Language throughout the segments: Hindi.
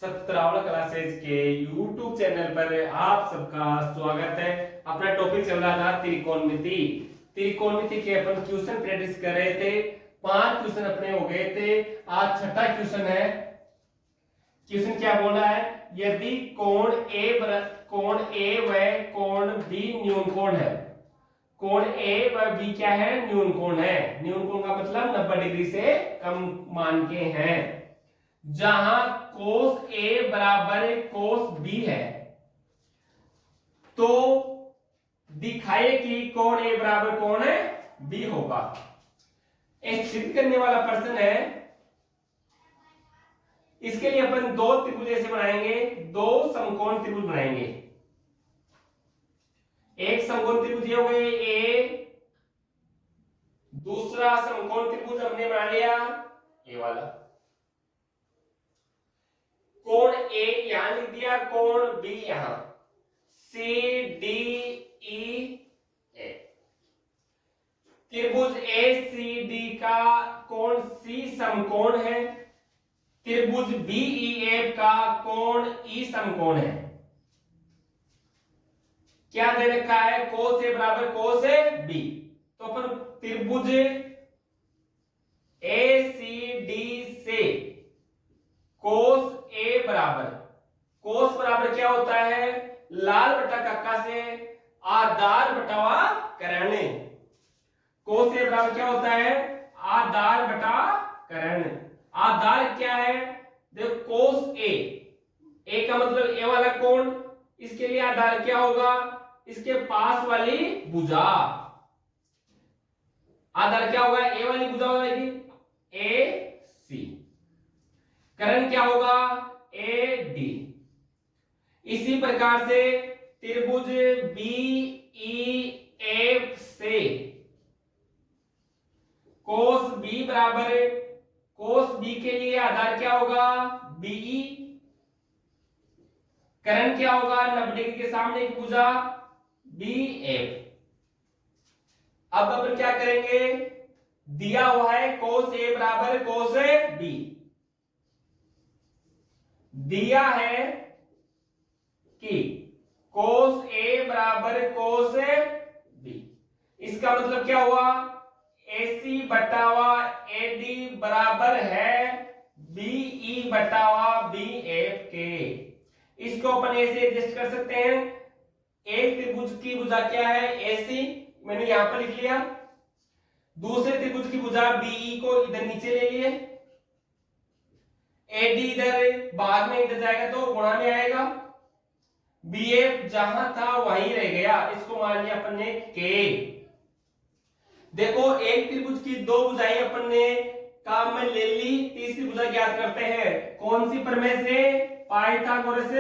17वां क्लासेज के YouTube चैनल पर आप सबका स्वागत है। अपना टॉपिक चल रहा था त्रिकोणमिति। त्रिकोणमिति के अपन क्वेश्चन प्रैक्टिस कर रहे थे। 5 क्वेश्चन अपने हो गए थे। आज छठा क्वेश्चन है। क्वेश्चन क्या बोला है? यदि कोण A व कोण B न्यून कोण है। कोण A व B क्या है? न्यून कोण है। न्यून कोण का मतलब 90 डिग्री से कम मान के हैं। जहां cos A बराबर cos B है, तो दिखाइए कि कोण A बराबर कोण B होगा। एक सिद्ध करने वाला प्रश्न है। इसके लिए अपन दो त्रिभुज ऐसे बनाएंगे, दो समकोण त्रिभुज बनाएंगे। एक समकोण त्रिभुज ये हो गए A, दूसरा समकोण त्रिभुज हमने बना लिया ये वाला। कोण A यहां लिख दिया, कोण B यहां। C D E A। त्रिभुज ACD का कोण C समकोण है। त्रिभुज BEF का कोण E समकोण है। क्या दे रखा है? cos A बराबर cos B। तो अपन त्रिभुज ACD से cos A बराबर क्या होता है? लाल बटा कक्का से आधार बटावा करण। cos A बराबर क्या होता है? आधार बटा करण। आधार क्या है? देखो cos A का मतलब A वाला कोण, इसके लिए आधार क्या होगा? इसके पास वाली भुजा। आधार क्या होगा? A वाली भुजा हो जाएगी AC। करण क्या होगा? AD। इसी प्रकार से त्रिभुज BEF से cos B बराबर cos B के लिए आधार क्या होगा? BE। करण क्या होगा? 90 डिग्री के सामने एक भुजा BF। अब अपन क्या करेंगे? दिया हुआ है cos A बराबर cos B। दिया है कि cos A बराबर cos B। इसका मतलब क्या हुआ? AC बटावा AD बराबर है BE बटावा BF के। इसको अपन ऐसे एडजस्ट कर सकते हैं। एक त्रिभुज की भुजा क्या है? AC, मैंने यहां पर लिख लिया। दूसरे त्रिभुज की भुजा BE को इधर नीचे ले लिए। AD इधर बाद में इधर जाएगा तो गुणा में आएगा। BF जहां था वहीं रह गया, इसको मान लिया अपन ने K। देखो एक त्रिभुज की दो भुजाएं अपन ने काम में ले ली। तीसरी भुजा ज्ञात करते हैं। कौन सी प्रमेय से? पाइथागोरस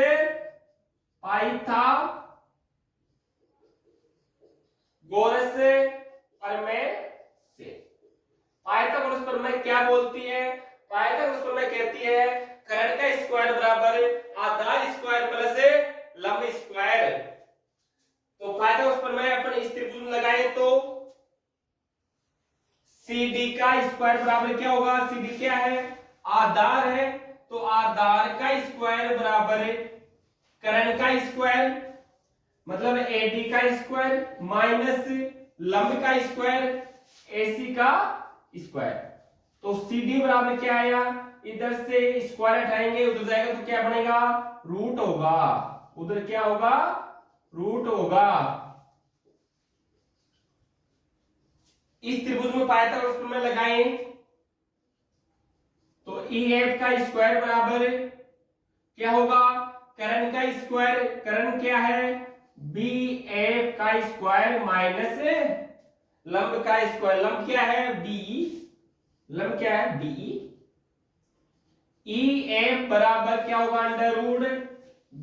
प्रमेय से। पाइथागोरस प्रमेय क्या बोलती है? पाइथागोरस प्रमेय कहती है कर्ण का स्क्वायर बराबर आधार स्क्वायर प्लस लंब स्क्वायर। तो पाइथागोरस प्रमेय अपन इस त्रिभुज में लगाए तो CD का स्क्वायर बराबर क्या होगा? CD क्या है? आधार है, तो आधार का स्क्वायर बराबर कर्ण का स्क्वायर मतलब AD का स्क्वायर माइनस लंब का स्क्वायर AC का स्क्वायर। तो CD बराबर क्या आया? इधर से स्क्वायर हटाएंगे, उधर जाएगा तो क्या बनेगा? रूट होगा। उधर क्या होगा? रूट होगा। इस त्रिभुज में पाइथागोरस प्रमेय लगाएं तो EF का स्क्वायर बराबर क्या होगा? कर्ण का स्क्वायर। कर्ण क्या है? BF का स्क्वायर माइनस लंब का स्क्वायर। लंब क्या है? BE। लंब क्या है? BE। EF बराबर क्या होगा? अंडर रूट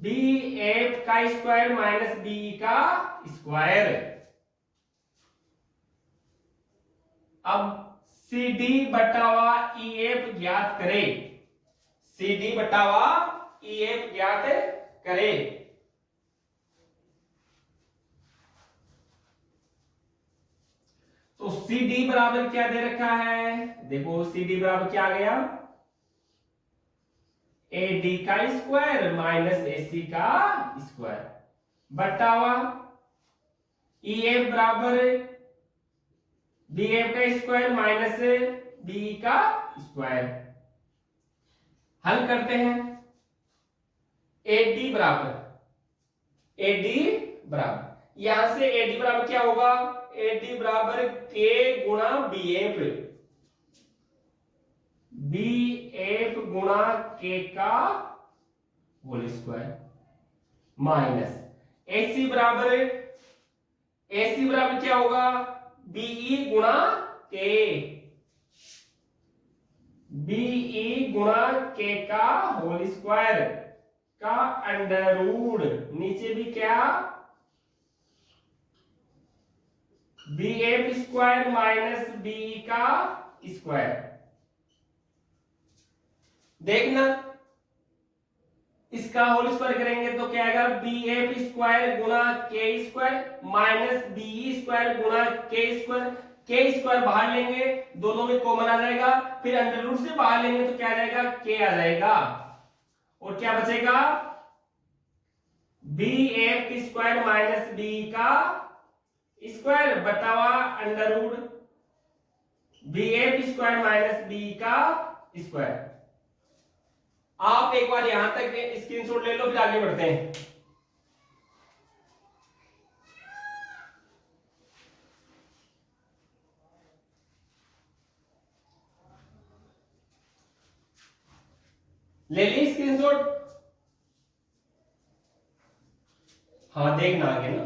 BF का स्क्वायर माइनस BE का स्क्वायर। अब CD बटावा EF ज्ञात करें। CD बटावा EF ज्ञात करें। तो CD बराबर क्या दे रखा है? देखो CD बराबर क्या आ गया? AD का स्क्वायर माइनस AC का स्क्वायर बटा हुआ EF बराबर BF का स्क्वायर माइनस BE का स्क्वायर। हल करते हैं। AD बराबर यहां से AD बराबर क्या होगा, AD बराबर K गुणा BF गुणा K का होल स्क्वायर माइनस AC बराबर क्या होगा, BE गुणा K का होल स्क्वायर का अंडर रूट, नीचे भी क्या BF स्क्वायर माइनस BE का स्क्वायर। देखना इसका होल स्क्वायर करेंगे तो क्या आएगा, BF स्क्वायर गुणा K square minus BE square गुणा K स्क्वायर बाहर लेंगे, दोनों में कॉमन आ जाएगा, फिर अंडर रूट से बाहर लेंगे तो क्या आ जाएगा, K आ जाएगा और क्या बचेगा, BF स्क्वायर माइनस BE का स्क्वायर बटा हुआ under root BF square minus BE का स्क्वायर। आप एक बार यहां तक स्क्रीनशॉट ले लो, फिर आगे बढ़ते हैं। ले ली स्क्रीनशॉट? हाँ देखना आगे ना।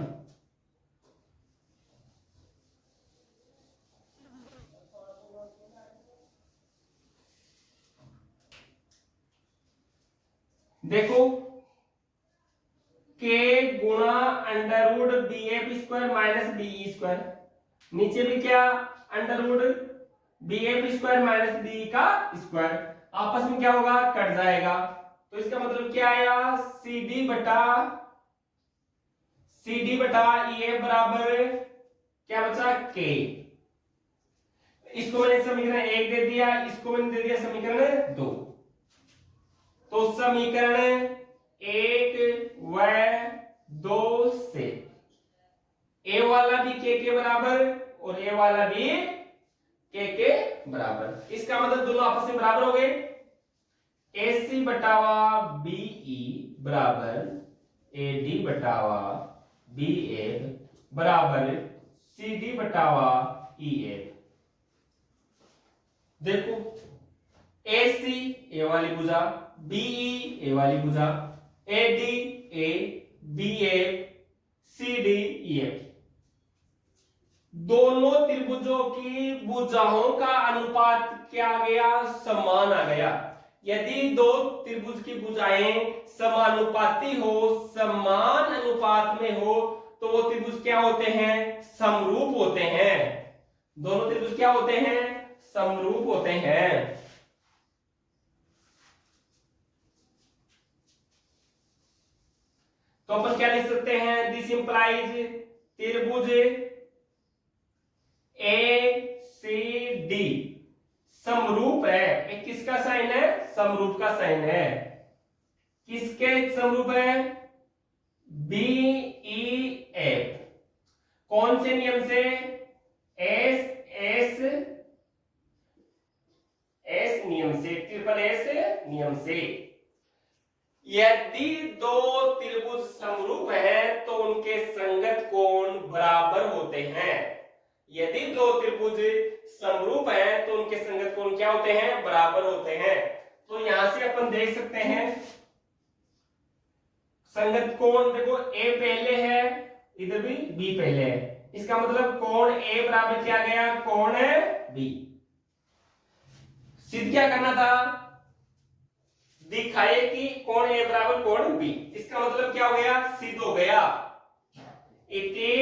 देखो K गुणा under root BF square minus BE square, नीचे भी क्या under root BF square minus BE का स्क्वायर, आपस में क्या होगा, कट जाएगा। तो इसका मतलब क्या आया, CD बटा EF बराबर क्या बचा, K। इसको मैंने समीकरण 1 दे दिया, इसको मैंने दे दिया समीकरण 2। तो समीकरण 1 व 2 से ए वाला भी K के बराबर और ए वाला भी K के बराबर, इसका मतलब दोनों आपस में बराबर हो गए। AC बटावा BE बराबर AD बटावा BF बराबर CD बटावा EF। देखो AC ए वाली भुजा, BE ए वाली भुजा, AD A BF CD EF, दोनों त्रिभुजों की भुजाओं का अनुपात क्या आ गया, समान आ गया। यदि दो त्रिभुज की भुजाएं समानुपाती हो, समान अनुपात में हो, तो वो त्रिभुज क्या होते हैं, समरूप होते हैं। दोनों त्रिभुज क्या होते हैं, समरूप होते हैं। तो अपन क्या लिख सकते हैं, दिस इंप्लाइज त्रिभुज ACD समरूप है। एक किसका साइन है, समरूप का साइन है। किसके समरूप है, BEF। कौन से नियम से, एस नियम से, ट्रिपल एस नियम से। यदि दो त्रिभुज समरूप हैं तो उनके संगत कोण बराबर होते हैं। यदि दो त्रिभुज समरूप हैं तो उनके संगत कोण क्या होते हैं, बराबर होते हैं। तो यहां से अपन देख सकते हैं संगत कोण, देखो A पहले है, इधर भी B पहले है, इसका मतलब कोण A बराबर क्या गया, कोण B। सिद्ध क्या करना था, दिखाए कि कोण A बराबर कोण B, इसका मतलब क्या हो गया, सिद्ध हो गया, इति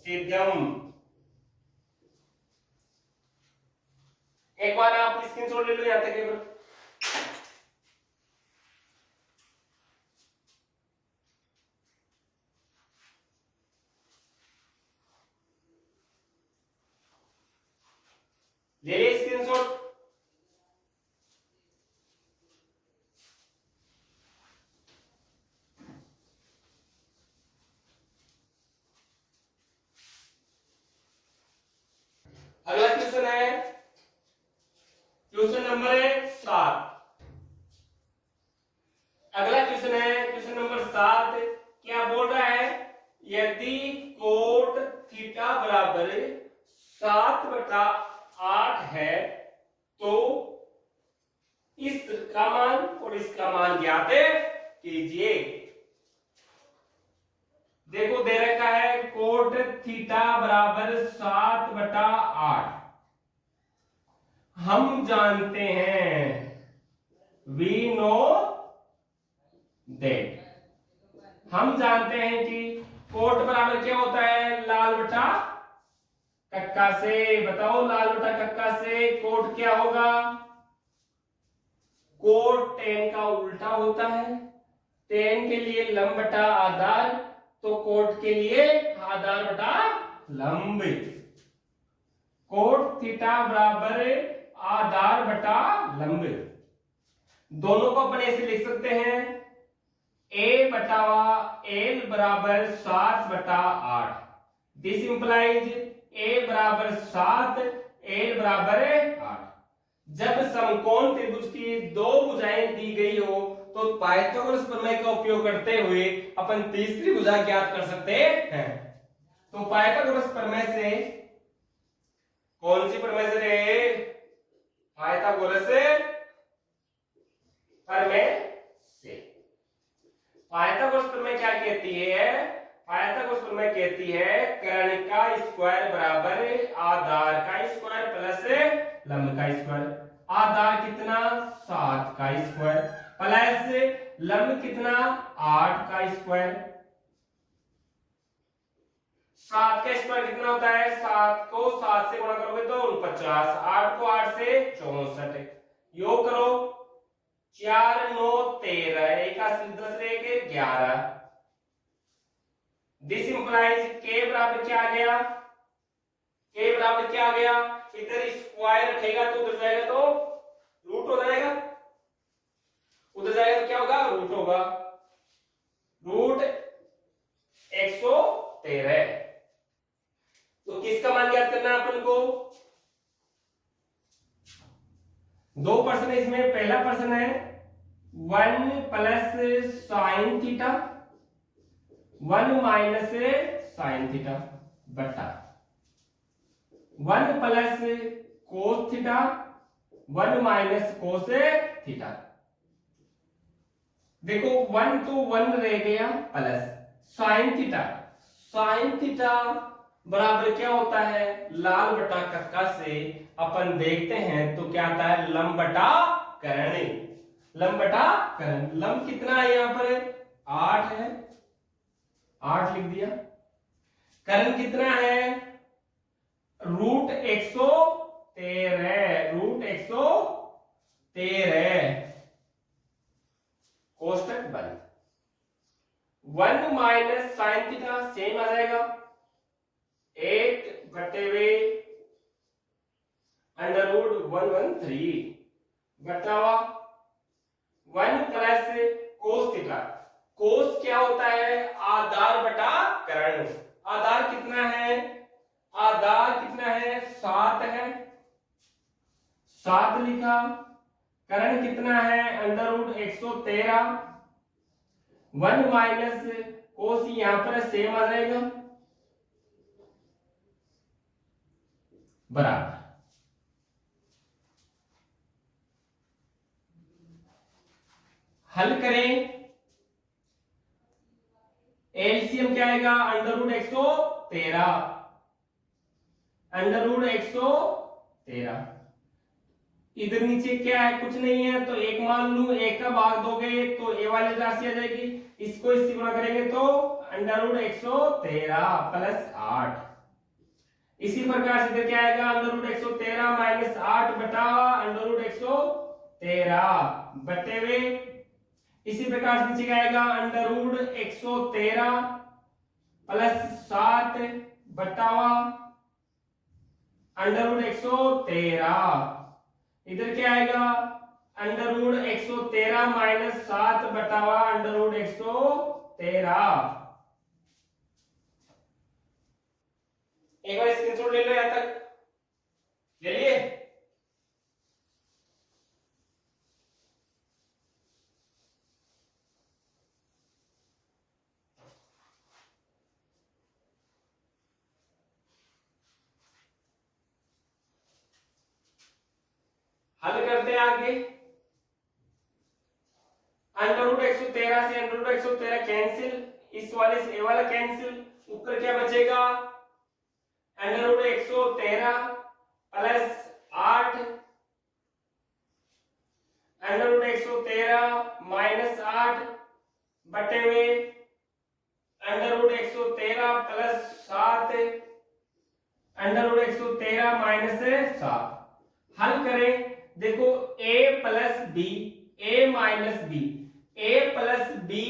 सिद्धम। एक बार आप स्क्रीनशॉट ले लो यहां तक एक ले ली स्क्रीनशॉट। अगला क्वेश्चन है, क्वेश्चन नंबर 7। अगला क्वेश्चन है क्वेश्चन नंबर 7। क्या बोल रहा है, यदि कोट थीटा बराबर 7/8 है तो इसका मान और इसका मान ज्ञात कीजिए। देखो दे रखा है कोट थीटा बराबर 7/8। हम जानते हैं, वी नो दैट, हम जानते हैं कि कोट बराबर क्या होता है, लाल बटा कक्का से। बताओ लाल बटा कक्का से कोट क्या होगा, कोट टेन का उल्टा होता है। टेन के लिए लंब बटा आधार, तो कोट के लिए आधार बटा लंब। कोट थीटा बराबर आधार बटा लंब। दोनों को अपन ऐसे लिख सकते हैं, ए बटावा एल बराबर 7/8। दिस इंप्लाइज ए बराबर 7, एल बराबर 8। जब समकोण त्रिभुज की दो भुजाएं दी गई हो तो पाइथागोरस प्रमेय का उपयोग करते हुए अपन तीसरी भुजा ज्ञात कर सकते हैं। तो पाइथागोरस प्रमेय से, कौन सी प्रमेय से रे, पाइथागोरस प्रमेय से। पाइथागोरस प्रमेय क्या कहती है, पाइथागोरस प्रमेय कहती है कर्ण का स्क्वायर बराबर आधार का स्क्वायर प्लस लंब का स्क्वायर। आधार कितना, 7 का स्क्वायर प्लस लंब कितना, 8 का स्क्वायर। 7 का स्क्वायर कितना होता है, 7 को 7 से गुणा करोगे तो 49, 8 को 8 से 64। योग करो, 4 9 13, 1 10 1 11। दिस इंप्लाइज के बराबर क्या आ गया, के बराबर क्या आ गया, इधर स्क्वायर उठेगा तो उधर जाएगा तो रूट हो जाएगा, उधर जाएगा तो क्या होगा, रूट होगा। रूट 113। तो किसका मान ज्ञात करना है अपन को, दो पर्सन है इसमें। पहला पर्सन है 1 plus sine theta 1 minus sine theta बटा 1 plus cos theta 1 minus cos theta. देखो 1 तो 1 रह गया plus sine theta, sine theta बराबर क्या होता है, लाल बटा कक्का से अपन देखते हैं तो क्या आता है, लंब बटा कर्ण। लंब बटा कर्ण, लंब कितना है यहां पर, 8 है, 8 लिख दिया। कर्ण कितना है, रूट 113, रूट 113। कोष्टक बंद। 1 माइनस साइन थीटा सेम आ जाएगा, 8/अंडर रूट 113 बटावा 1 प्लस कोस थीटा। कोस क्या होता है, आधार बटा कर्ण। आधार कितना है, आधार कितना है, 7 है, 7 लिखा। कर्ण कितना है, अंडर रूट 113। 1 माइनस कोस यहां पर सेम आ जाएगा बराबर। हल करें, एलसीएम क्या आएगा, अंडर रूट 113, अंडर रूट 113। इधर नीचे क्या है, कुछ नहीं है, तो एक मान लू, एक का भाग दोगे तो ए वाली राशि आ जाएगी, इसको इससे गुणा करेंगे तो अंडर रूट 113 प्लस 8। इसी प्रकार से इधर क्या आएगा, अंडर रूट 113 माइनस 8 बटा अंडर रूट 113 बटे हुए। इसी प्रकार से नीचे क्या आएगा, अंडर रूट 113 प्लस 7 बटावा अंडर रूट 113। इधर क्या आएगा, अंडर रूट 113 माइनस 7 बटावा अंडर रूट 113। एक बार स्क्रीनशॉट ले लो यहां तक। ले लिए? हल करते हैं आगे। अंडर रूट 113 से अंडर रूट 113 कैंसिल, इस वाले से ये वाला कैंसिल, ऊपर क्या बचेगा? Under root 113 plus 8 under root 113 minus 8 बटे हुए under root 113 plus 7 under root 113 minus 7। हल करें, देखो a plus B, a minus B, a plus B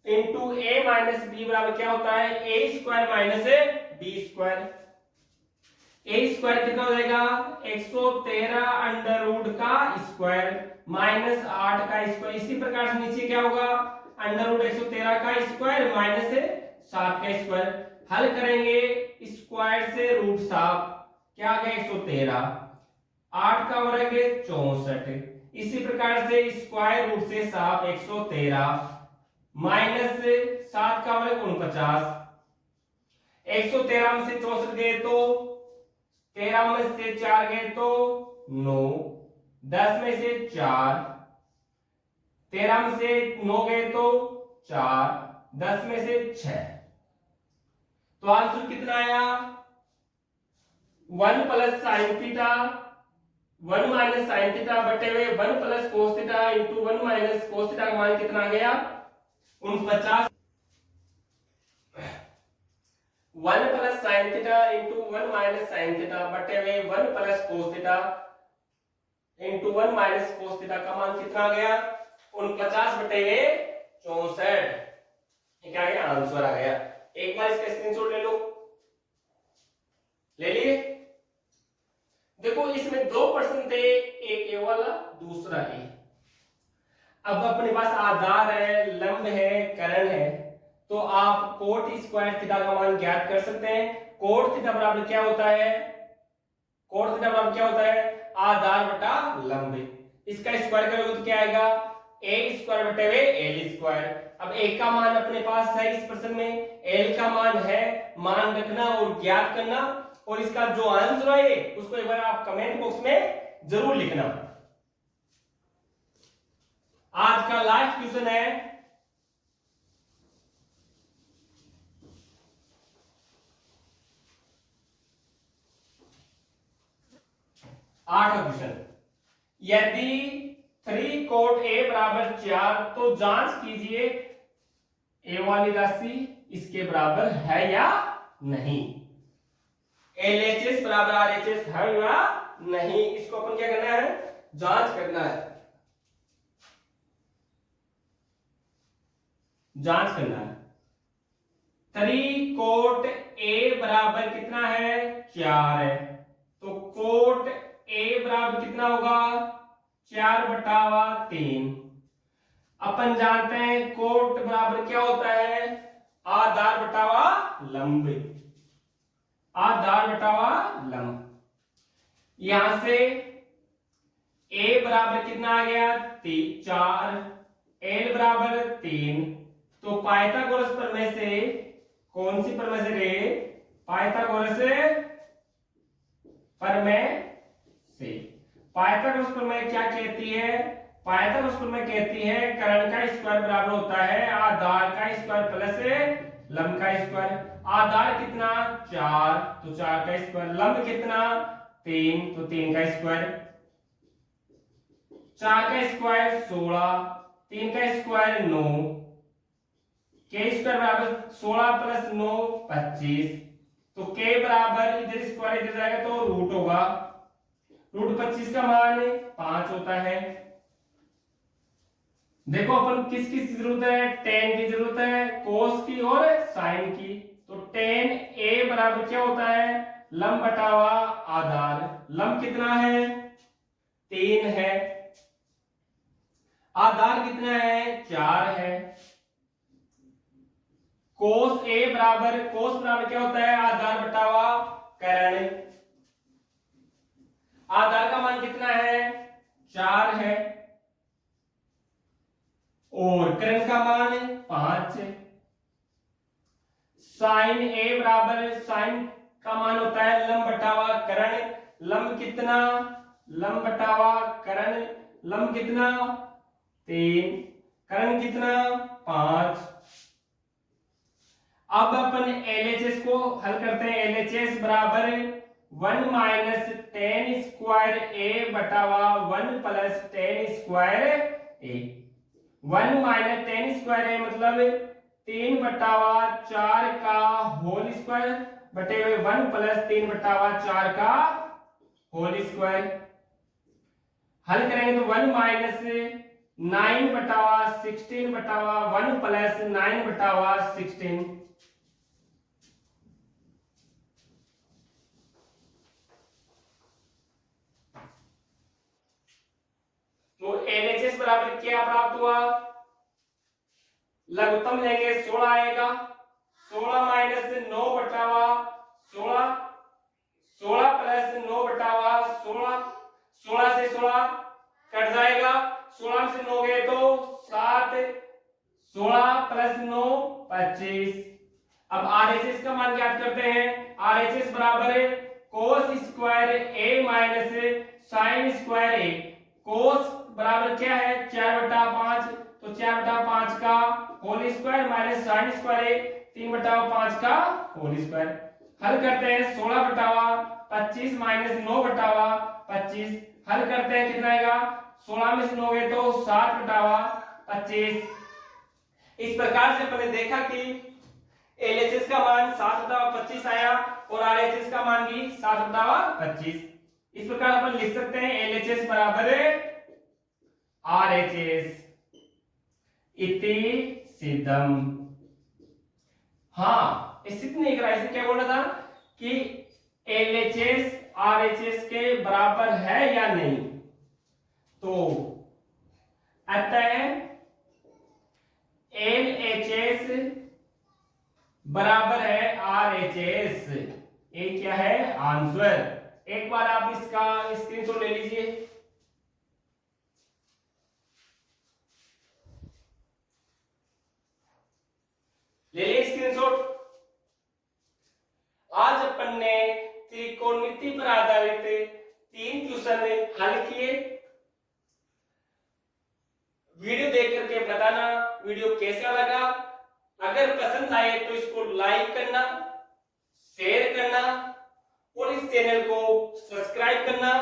into A minus B बराबर क्या होता है? A square minus B square. A square कितना हो जाएगा? 113 अंडर रूट का स्क्वायर माइनस 8 का स्क्वायर। इसी प्रकार से नीचे क्या होगा? अंडर रूट 113 का स्क्वायर माइनस 7 का स्क्वायर। हल करेंगे, स्क्वायर से रूट साफ, क्या आ गया? 113, 8 का वर्ग 64। इसी प्रकार से स्क्वायर रूट से साफ 113 माइनस 7 का वर्ग 49। 113 में से 64 गए तो 13 में से 4 गए तो 9, 10 में से 4, 13 में से 9 गए तो 4, 10 में से 6। तो आंसर कितना आया? 1 plus sine theta 1 minus sine theta बटे हुए 1 plus cos theta into 1 minus cos theta का मान कितना आ गया? 49। 1 plus sine theta into 1 minus sine theta बटे हुए 1 plus cos theta into 1 minus cos theta का मान कितना आ गया? 49 बटे हुए 64। ये क्या आ गया? आंसर आ गया। एक बार इसका स्क्रीनशॉट ले लो। ले लिए? देखो इसमें 2% थे, एक ए वाला दूसरा ए। अब अपने पास आधार है, लंब है, करण है, तो आप कोट स्क्वायर थीटा का मान ज्ञात कर सकते हैं। कोट थीटा बराबर क्या होता है? कोट थीटा बराबर क्या होता है? आधार बटा लंब। इसका स्क्वायर करोगे तो क्या आएगा? ए स्क्वायर बटे हुए एल स्क्वायर। अब ए का मान अपने पास है इस प्रश्न में, एल का मान है, मान रखना और ज्ञात करना। और इसका जो आंसर है उसको एक बार आप कमेंट बॉक्स में जरूर लिखना। आज का लास्ट क्वेश्चन है 8वां क्वेश्चन। यदि 3 कोट ए बराबर 4 तो जांच कीजिए ए वाली राशि इसके बराबर है या नहीं। LHS बराबर RHS है या नहीं, इसको अपन क्या करना है? जांच करना है, जांच करना है। 3 कोट ए बराबर कितना है? 4 है। तो कोट ए बराबर कितना होगा? 4/3। अपन जानते हैं कोट बराबर क्या होता है? आधार बटावा लंब। आधार बटावा लंब। यहां से ए बराबर कितना आ गया? 4, एल बराबर 3। तो पाइथागोरस प्रमेय से, कौन सी प्रमेय से रे? पाइथागोरस प्रमेय से। पाइथागोरस प्रमेय क्या कहती है? पाइथागोरस प्रमेय कहती है कर्ण का स्क्वायर बराबर होता है आधार का स्क्वायर प्लस लंब का स्क्वायर। आधार कितना? 4, तो 4 का स्क्वायर। लंब कितना? 3, तो 3 का स्क्वायर। 4 का स्क्वायर 16, 3 का स्क्वायर 9, के स्क्वायर बराबर 16 प्लस 9 25। तो के बराबर इधर स्क्वायर इधर जाएगा तो रूट होगा। रूट 25 का मान 5 होता है। देखो अपन किस किस की जरूरत है? tan की जरूरत है, cos की और sin की। तो tan a बराबर क्या होता है? लंब बटावा आधार। लंब कितना है? 3 है। आधार कितना है? 4 है। cos a बराबर, cos बराबर क्या होता है? आधार बटावा करण। आधार का मान कितना है 4 है और करण का मान 5 है। साइन ए बराबर साइन का मान होता है लंब बटावा करण। लंब कितना, लंब बटावा करण, लंब कितना 3, करण कितना 5। अब अपन LHS को हल करते हैं। LHS बराबर 1 माइनस टेन स्क्वायर ए बटावा 1 प्लस टेन स्क्वायर ए। 1 माइनस टेन स्क्वायर ए मतलब 3 बटावा 4 का होल स्क्वायर बटे हुए 1 प्लस 3 बटावा 4 का होल स्क्वायर। हल करेंगे तो 1 माइनस 9 बटावा 16 बटावा 1 प्लस 9 बटावा 16। तो LHS बराबर क्या प्राप्त हुआ, लघुत्तम लेंगे 16 आएगा। 16 माइनस 9 बटावा 16, 16 प्लस 9 बटावा 16, 16 से 16 कट जाएगा। 16 से 9 गए तो 7, 16 प्लस 9 25। अब RHS का मान ज्ञात करते हैं। RHS बराबर है cos square A minus sine square A. Cos बराबर क्या है 4/5, तो 4/5 का whole square minus sine square A 3/5 का होल स्क्वायर। हल करते हैं 16/25 माइनस 9/25। हल करते हैं कितना आएगा, 16 में से 9 गए तो 7/25। इस प्रकार से अपन ने देखा कि LHS का मान 7/25 आया और RHS का मान भी 7/25। इस प्रकार अपन लिख सकते हैं LHS बराबर RHS इति सिद्धम। हाँ, सिद्ध नहीं करा, इसने क्या बोला था कि LHS RHS के बराबर है या नहीं। तो अतः LHS बराबर है RHS। ये क्या है आंसर। एक बार आप इसका स्क्रीनशॉट ले लीजिए। ले लीजिए स्क्रीनशॉट। आज अपन ने त्रिकोणमिति पर आधारित 3 क्वेश्चन हल किए। वीडियो देख करके बताना वीडियो कैसा लगा। अगर पसंद आए तो इसको लाइक करना, शेयर करना और इस चैनल को सब्सक्राइब करना।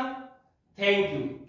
Thank you.